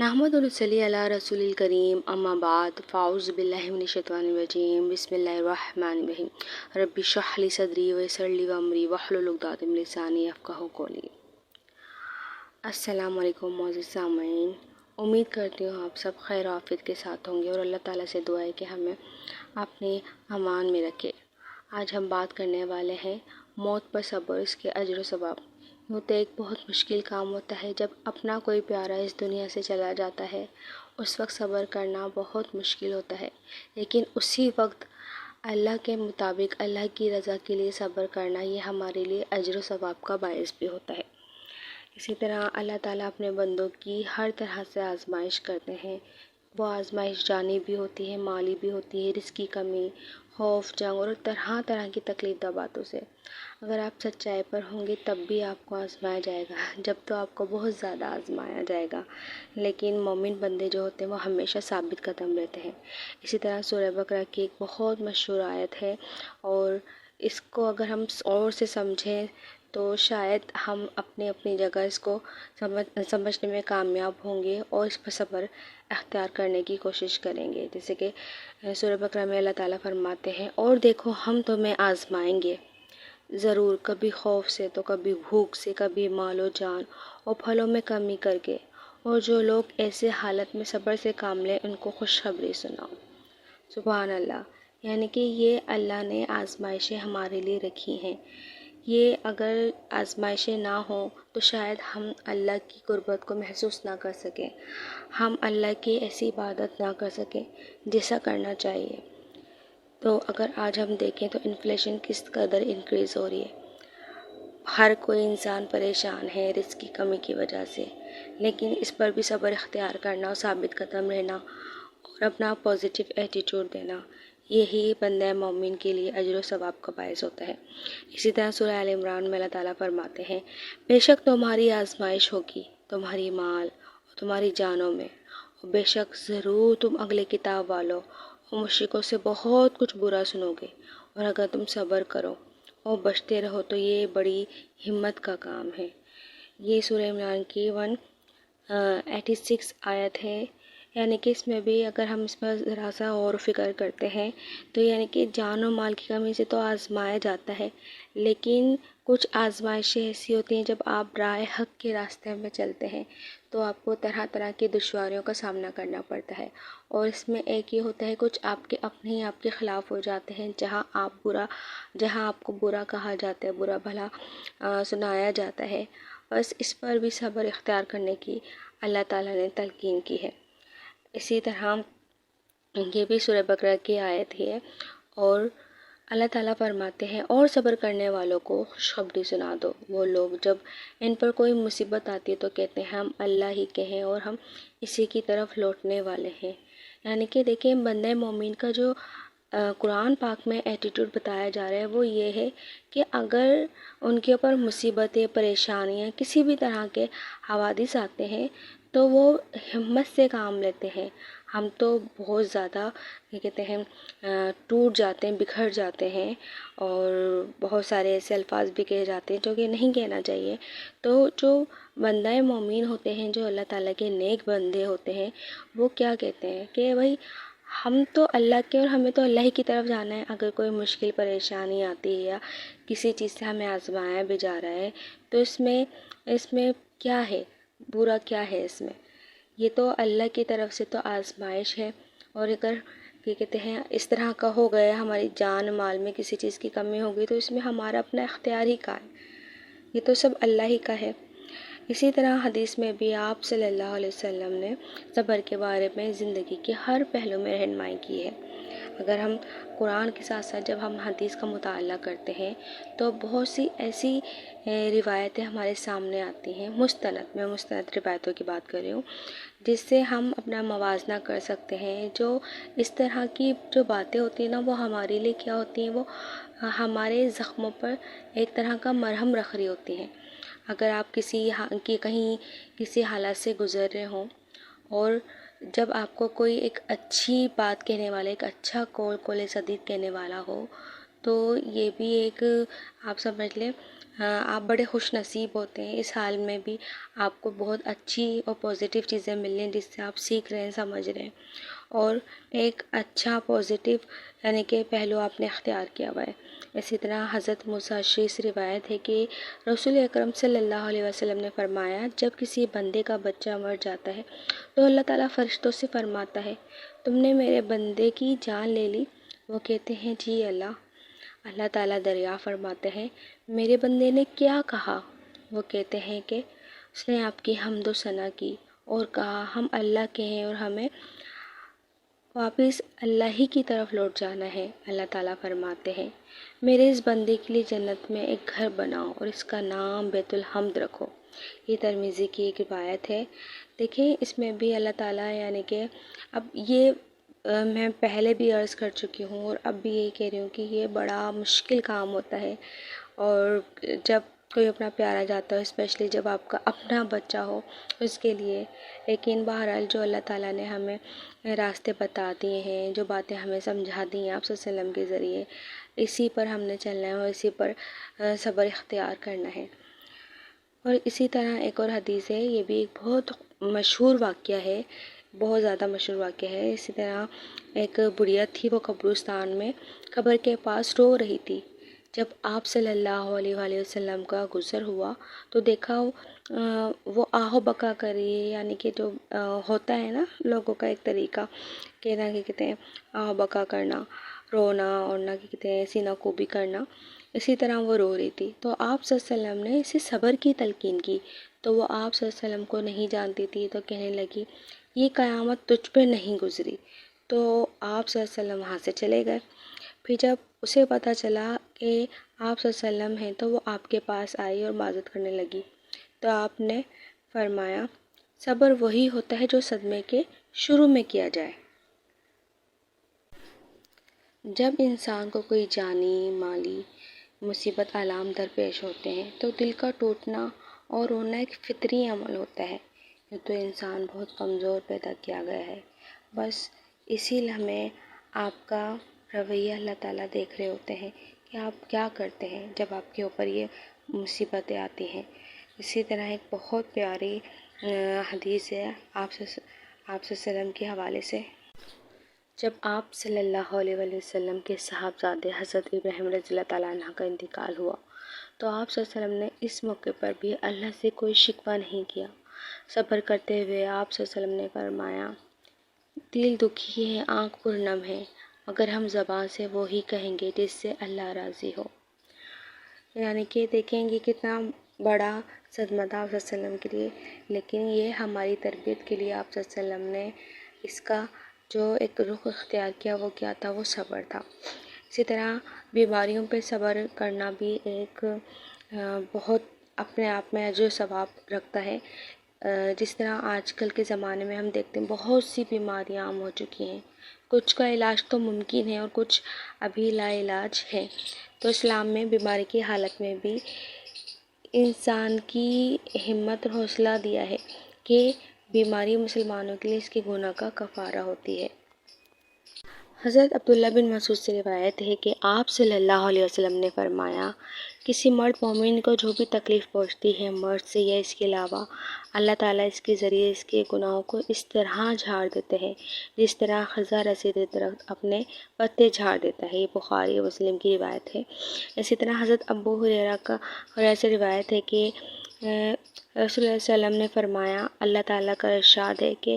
نحمد ونصلی علی رسول الکریم اما بعد فاعوذ باللہ من الشیطان الرجیم بسم اللہ الرحمن الرحیم رب اشرح لی صدری ویسر لی امری واحلل عقدۃ من لسانی یفقہوا قولی۔ السلام علیکم معزز سامعین، امید کرتی ہوں آپ سب خیر و عافیت کے ساتھ ہوں گے اور اللہ تعالیٰ سے دعا ہے کہ ہمیں اپنے امان میں رکھے۔ آج ہم بات کرنے والے ہیں موت پر صبر، اس کے اجر و ثواب۔ یوں تو ایک بہت مشکل کام ہوتا ہے جب اپنا کوئی پیارا اس دنیا سے چلا جاتا ہے، اس وقت صبر کرنا بہت مشکل ہوتا ہے، لیکن اسی وقت اللہ کے مطابق اللہ کی رضا کے لیے صبر کرنا یہ ہمارے لیے اجر و ثواب کا باعث بھی ہوتا ہے۔ اسی طرح اللہ تعالیٰ اپنے بندوں کی ہر طرح سے آزمائش کرتے ہیں۔ وہ آزمائش جانی بھی ہوتی ہے، مالی بھی ہوتی ہے، رزق کی کمی، خوف، جنگ اور طرح طرح کی تکلیف دہ باتوں سے۔ اگر آپ سچائی پر ہوں گے تب بھی آپ کو آزمایا جائے گا، جب تو آپ کو بہت زیادہ آزمایا جائے گا، لیکن مومن بندے جو ہوتے ہیں وہ ہمیشہ ثابت قدم رہتے ہیں۔ اسی طرح سورہ بقرہ کی ایک بہت مشہور آیت ہے، اور اس کو اگر ہم اور سے سمجھیں تو شاید ہم اپنی اپنی جگہ اس کو سمجھنے میں کامیاب ہوں گے اور اس پر صبر اختیار کرنے کی کوشش کریں گے۔ جیسے کہ سورہ بقرہ میں اللہ تعالیٰ فرماتے ہیں، اور دیکھو ہم تمہیں آزمائیں گے ضرور، کبھی خوف سے تو کبھی بھوک سے، کبھی مال و جان اور پھلوں میں کمی کر کے، اور جو لوگ ایسے حالت میں صبر سے کام لیں ان کو خوشخبری سناؤ۔ سبحان اللہ، یعنی کہ یہ اللہ نے آزمائشیں ہمارے لیے رکھی ہیں۔ یہ اگر آزمائشیں نہ ہوں تو شاید ہم اللہ کی قربت کو محسوس نہ کر سکیں، ہم اللہ کی ایسی عبادت نہ کر سکیں جیسا کرنا چاہیے۔ تو اگر آج ہم دیکھیں تو انفلیشن کس قدر انکریز ہو رہی ہے، ہر کوئی انسان پریشان ہے رزق کی کمی کی وجہ سے، لیکن اس پر بھی صبر اختیار کرنا اور ثابت قدم رہنا اور اپنا پازیٹیو ایٹیٹیوڈ دینا، یہی بندہ مومن کے لیے اجر و ثواب کا باعث ہوتا ہے۔ اسی طرح سورہ آل عمران میں اللہ تعالیٰ فرماتے ہیں، بے شک تمہاری آزمائش ہوگی تمہاری مال اور تمہاری جانوں میں، اور بے شک ضرور تم اگلے کتاب والوں اور مشرکوں سے بہت کچھ برا سنو گے، اور اگر تم صبر کرو اور بچتے رہو تو یہ بڑی ہمت کا کام ہے۔ یہ سورہ عمران کی 186 آیت ہے، یعنی کہ اس میں بھی اگر ہم اس پر ذرا سا اور فکر کرتے ہیں تو یعنی کہ جان و مال کی کمی سے تو آزمایا جاتا ہے، لیکن کچھ آزمائشیں ایسی ہوتی ہیں جب آپ راہ حق کے راستے میں چلتے ہیں تو آپ کو طرح طرح کی دشواریوں کا سامنا کرنا پڑتا ہے، اور اس میں ایک یہ ہوتا ہے کچھ آپ کے اپنے ہی آپ کے خلاف ہو جاتے ہیں، جہاں آپ کو برا کہا جاتا ہے، برا بھلا سنایا جاتا ہے، بس اس پر بھی صبر اختیار کرنے کی اللہ تعالیٰ نے تلقین کی ہے۔ اسی طرح یہ بھی سورہ بقرہ کی آیت ہی ہے، اور اللہ تعالیٰ فرماتے ہیں، اور صبر کرنے والوں کو خوشخبری سنا دو۔ وہ لوگ جب ان پر کوئی مصیبت آتی ہے تو کہتے ہیں ہم اللہ ہی کے ہیں اور ہم اسی کی طرف لوٹنے والے ہیں۔ یعنی کہ دیکھیں بندہ مومن کا جو قرآن پاک میں ایٹیٹیوڈ بتایا جا رہا ہے وہ یہ ہے کہ اگر ان کے اوپر مصیبتیں، پریشانیاں، کسی بھی طرح کے حوادث آتے ہیں تو وہ ہمت سے کام لیتے ہیں۔ ہم تو بہت زیادہ کہتے ہیں ٹوٹ جاتے ہیں، بکھر جاتے ہیں، اور بہت سارے ایسے الفاظ بھی کہے جاتے ہیں جو کہ نہیں کہنا چاہیے۔ تو جو بندہ مومن ہوتے ہیں، جو اللہ تعالیٰ کے نیک بندے ہوتے ہیں، وہ کیا کہتے ہیں کہ بھائی ہم تو اللہ کے اور ہمیں تو اللہ ہی کی طرف جانا ہے۔ اگر کوئی مشکل پریشانی آتی ہے یا کسی چیز سے ہمیں آزمایا بھی جا رہا ہے تو اس میں کیا ہے، برا کیا ہے اس میں؟ یہ تو اللہ کی طرف سے تو آزمائش ہے، اور اگر یہ کہتے ہیں اس طرح کا ہو گیا، ہماری جان مال میں کسی چیز کی کمی ہو گئی تو اس میں ہمارا اپنا اختیار ہی کا ہے، یہ تو سب اللہ ہی کا ہے۔ اسی طرح حدیث میں بھی آپ صلی اللہ علیہ وسلم نے صبر کے بارے میں زندگی کے ہر پہلو میں رہنمائی کی ہے۔ اگر ہم قرآن کے ساتھ ساتھ جب ہم حدیث کا مطالعہ کرتے ہیں تو بہت سی ایسی روایتیں ہمارے سامنے آتی ہیں، میں مستند روایتوں کی بات کر رہی ہوں، جس سے ہم اپنا موازنہ کر سکتے ہیں۔ جو اس طرح کی جو باتیں ہوتی ہیں نا وہ ہمارے لیے کیا ہوتی ہیں، وہ ہمارے زخموں پر ایک طرح کا مرہم رکھ رہی ہوتی ہیں۔ اگر آپ کہیں کسی حالات سے گزر رہے ہوں اور جب آپ کو کوئی ایک اچھی بات کہنے والا، ایک اچھا قول سدید کہنے والا ہو، تو یہ بھی ایک آپ سمجھ لیں آپ بڑے خوش نصیب ہوتے ہیں، اس حال میں بھی آپ کو بہت اچھی اور پازیٹیو چیزیں مل رہی ہیں جس سے آپ سیکھ رہے ہیں، سمجھ رہے ہیں، اور ایک اچھا پازیٹیو یعنی کہ پہلو آپ نے اختیار کیا ہوا ہے۔ اسی طرح حضرت موسیٰ سے روایت ہے کہ رسول اکرم صلی اللہ علیہ وسلم نے فرمایا، جب کسی بندے کا بچہ مر جاتا ہے تو اللہ تعالیٰ فرشتوں سے فرماتا ہے، تم نے میرے بندے کی جان لے لی؟ وہ کہتے ہیں جی اللہ۔ اللہ تعالیٰ دریافت فرماتے ہیں، میرے بندے نے کیا کہا؟ وہ کہتے ہیں کہ اس نے آپ کی حمد و ثنا کی اور کہا ہم اللہ کے ہیں اور ہمیں واپس اللہ ہی کی طرف لوٹ جانا ہے۔ اللہ تعالیٰ فرماتے ہیں، میرے اس بندے کے لیے جنت میں ایک گھر بناؤ اور اس کا نام بیت الحمد رکھو۔ یہ ترمذی کی ایک روایت ہے۔ دیکھیں اس میں بھی اللہ تعالیٰ یعنی کہ اب یہ میں پہلے بھی عرض کر چکی ہوں اور اب بھی یہی کہہ رہی ہوں کہ یہ بڑا مشکل کام ہوتا ہے، اور جب کوئی اپنا پیارا جاتا ہو، اسپیشلی جب آپ کا اپنا بچہ ہو اس کے لیے، لیکن بہرحال جو اللہ تعالیٰ نے ہمیں راستے بتا دیے ہیں، جو باتیں ہمیں سمجھا دی ہیں آپ صلی اللہ علیہ وسلم کے ذریعے، اسی پر ہم نے چلنا ہے اور اسی پر صبر اختیار کرنا ہے۔ اور اسی طرح ایک اور حدیث ہے، یہ بھی ایک بہت مشہور واقعہ ہے، بہت زیادہ مشہور واقعہ ہے۔ اسی طرح ایک بڑھیا تھی، وہ قبرستان میں قبر کے پاس رو رہی تھی۔ جب آپ صلی اللہ علیہ وآلہ وسلم کا گزر ہوا تو دیکھا وہ آہو بکا کر رہی ہے، یعنی کہ جو ہوتا ہے نا لوگوں کا ایک طریقہ کہ نہ کہ کہتے ہیں آہو بکا کرنا، رونا، اور نہ کہ کہتے ہیں سینہ کوبی کرنا، اسی طرح وہ رو رہی تھی۔ تو آپ صلی اللہ علیہ وسلم نے اسے صبر کی تلقین کی، تو وہ آپ صلی اللہ علیہ وسلم کو نہیں جانتی تھی، تو کہنے لگی یہ قیامت تجھ پہ نہیں گزری۔ تو آپ صلی اللہ علیہ وسلم وہاں سے چلے گئے۔ پھر جب اسے پتہ چلا کہ آپ صلی اللہ علیہ وسلم ہیں تو وہ آپ کے پاس آئی اور معذرت کرنے لگی، تو آپ نے فرمایا صبر وہی ہوتا ہے جو صدمے کے شروع میں کیا جائے۔ جب انسان کو کوئی جانی مالی مصیبت آلام درپیش ہوتے ہیں تو دل کا ٹوٹنا اور رونا ایک فطری عمل ہوتا ہے، یہ تو انسان بہت کمزور پیدا کیا گیا ہے۔ بس اسی لمحے آپ کا رویہ اللہ تعالیٰ دیکھ رہے ہوتے ہیں کہ آپ کیا کرتے ہیں جب آپ کے اوپر یہ مصیبتیں آتی ہیں۔ اسی طرح ایک بہت پیاری حدیث ہے آپ صلی اللہ علیہ وسلم کے حوالے سے، جب آپ صلی اللہ علیہ وآلہ وسلم کے صاحبزادے حضرت ابراہیم رضی اللہ تعالیٰ عنہ کا انتقال ہوا تو آپ صلی اللہ علیہ وسلم نے اس موقع پر بھی اللہ سے کوئی شکوہ نہیں کیا۔ صبر کرتے ہوئے آپ صلی اللہ علیہ وسلم نے فرمایا، دل دکھی ہے، آنکھ پرنم ہے، مگر ہم زبان سے وہی کہیں گے جس سے اللہ راضی ہو۔ یعنی کہ دیکھیں گے کتنا بڑا صدمہ تھا آپ صلی اللہ علیہ وسلم کے لیے، لیکن یہ ہماری تربیت کے لیے آپ صلی اللہ علیہ وسلم نے اس کا جو ایک رخ اختیار کیا وہ کیا تھا، وہ صبر تھا۔ اسی طرح بیماریوں پہ صبر کرنا بھی ایک بہت اپنے آپ میں اجر و ثواب رکھتا ہے۔ جس طرح آج کل کے زمانے میں ہم دیکھتے ہیں بہت سی بیماریاں عام ہو چکی ہیں، کچھ کا علاج تو ممکن ہے اور کچھ ابھی لا علاج ہے۔ تو اسلام میں بیماری کی حالت میں بھی انسان کی ہمت اور حوصلہ دیا ہے کہ بیماری مسلمانوں کے لیے اس کے گناہ کا کفارہ ہوتی ہے۔ حضرت عبداللہ بن مسعود سے روایت ہے کہ آپ صلی اللہ علیہ وسلم نے فرمایا، کسی مرد مومن کو جو بھی تکلیف پہنچتی ہے مرض سے یا اس کے علاوہ، اللہ تعالیٰ اس کے ذریعے اس کے گناہوں کو اس طرح جھاڑ دیتے ہیں جس طرح خزاں رسید درخت اپنے پتے جھاڑ دیتا ہے۔ یہ بخاری و مسلم کی روایت ہے۔ اسی طرح حضرت ابو ہریرہ سے روایت ہے کہ رسول اللہ صلی اللہ علیہ وسلم نے فرمایا، اللہ تعالیٰ کا ارشاد ہے کہ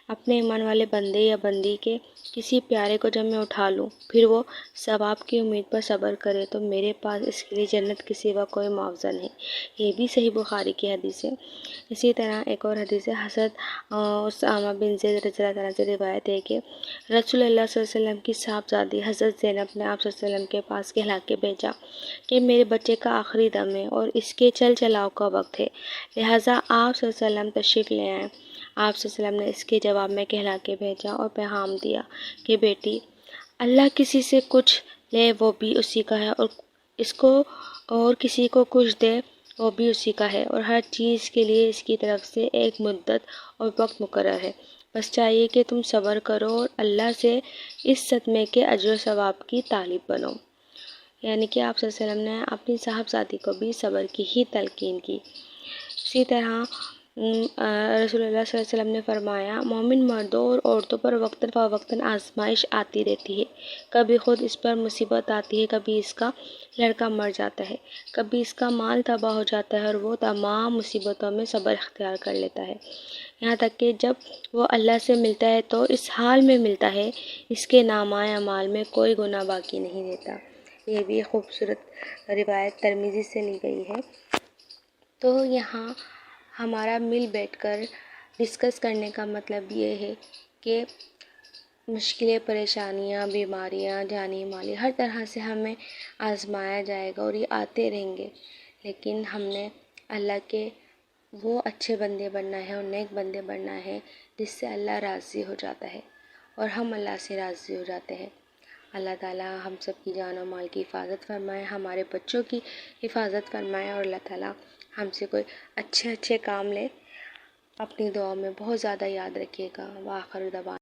اپنے ایمان والے بندے یا بندی کے کسی پیارے کو جب میں اٹھا لوں پھر وہ ثواب کی امید پر صبر کرے تو میرے پاس اس کے لیے جنت کے سوا کوئی معاوضہ نہیں۔ یہ بھی صحیح بخاری کی حدیث ہے۔ اسی طرح ایک اور حدیث ہے، حضرت اسامہ بن زید رضی اللہ عنہ سے روایت ہے کہ رسول اللہ صلی اللہ علیہ وسلم کی صاحبزادی حضرت زینب نے آپ صلی اللہ علیہ وسلم کے پاس کہلا کے بھیجا کہ میرے بچے کا آخری دم ہے اور اس کے چل چلاؤ کا وقت ہے، لہٰذا آپ صلی اللہ علیہ وسلم تشریف لے آئیں۔ آپ صلی اللہ علیہ وسلم نے اس کے جواب میں کہلا کے بھیجا اور پیغام دیا کہ بیٹی، اللہ کسی سے کچھ لے وہ بھی اسی کا ہے، اور اس کو اور کسی کو کچھ دے وہ بھی اسی کا ہے، اور ہر چیز کے لیے اس کی طرف سے ایک مدت اور وقت مقرر ہے، بس چاہیے کہ تم صبر کرو اور اللہ سے اس صدمے کے اجر و ثواب کی طالب بنو۔ یعنی کہ آپ صلی اللہ علیہ وسلم نے اپنی صاحبزادی کو بھی صبر کی ہی تلقین کی۔ اسی طرح رسول اللہ صلی اللہ علیہ وسلم نے فرمایا، مومن مردوں اور عورتوں پر وقتاً فوقتاً آزمائش آتی رہتی ہے، کبھی خود اس پر مصیبت آتی ہے، کبھی اس کا لڑکا مر جاتا ہے، کبھی اس کا مال تباہ ہو جاتا ہے، اور وہ تمام مصیبتوں میں صبر اختیار کر لیتا ہے، یہاں تک کہ جب وہ اللہ سے ملتا ہے تو اس حال میں ملتا ہے اس کے نامہ اعمال میں کوئی گناہ باقی نہیں رہتا۔ یہ بھی خوبصورت روایت ترمذی سے لی گئی ہے۔ تو یہاں ہمارا مل بیٹھ کر ڈسکس کرنے کا مطلب یہ ہے کہ مشکلیں، پریشانیاں، بیماریاں، جانی مالی ہر طرح سے ہمیں آزمایا جائے گا اور یہ آتے رہیں گے، لیکن ہم نے اللہ کے وہ اچھے بندے بننا ہے اور نیک بندے بننا ہے جس سے اللہ راضی ہو جاتا ہے اور ہم اللہ سے راضی ہو جاتے ہیں۔ اللہ تعالیٰ ہم سب کی جان و مال کی حفاظت فرمائے، ہمارے بچوں کی حفاظت فرمائے، اور اللہ تعالیٰ ہم سے کوئی اچھے کام لے۔ اپنی دعاؤں میں بہت زیادہ یاد رکھیے گا۔ وآخر دعوانا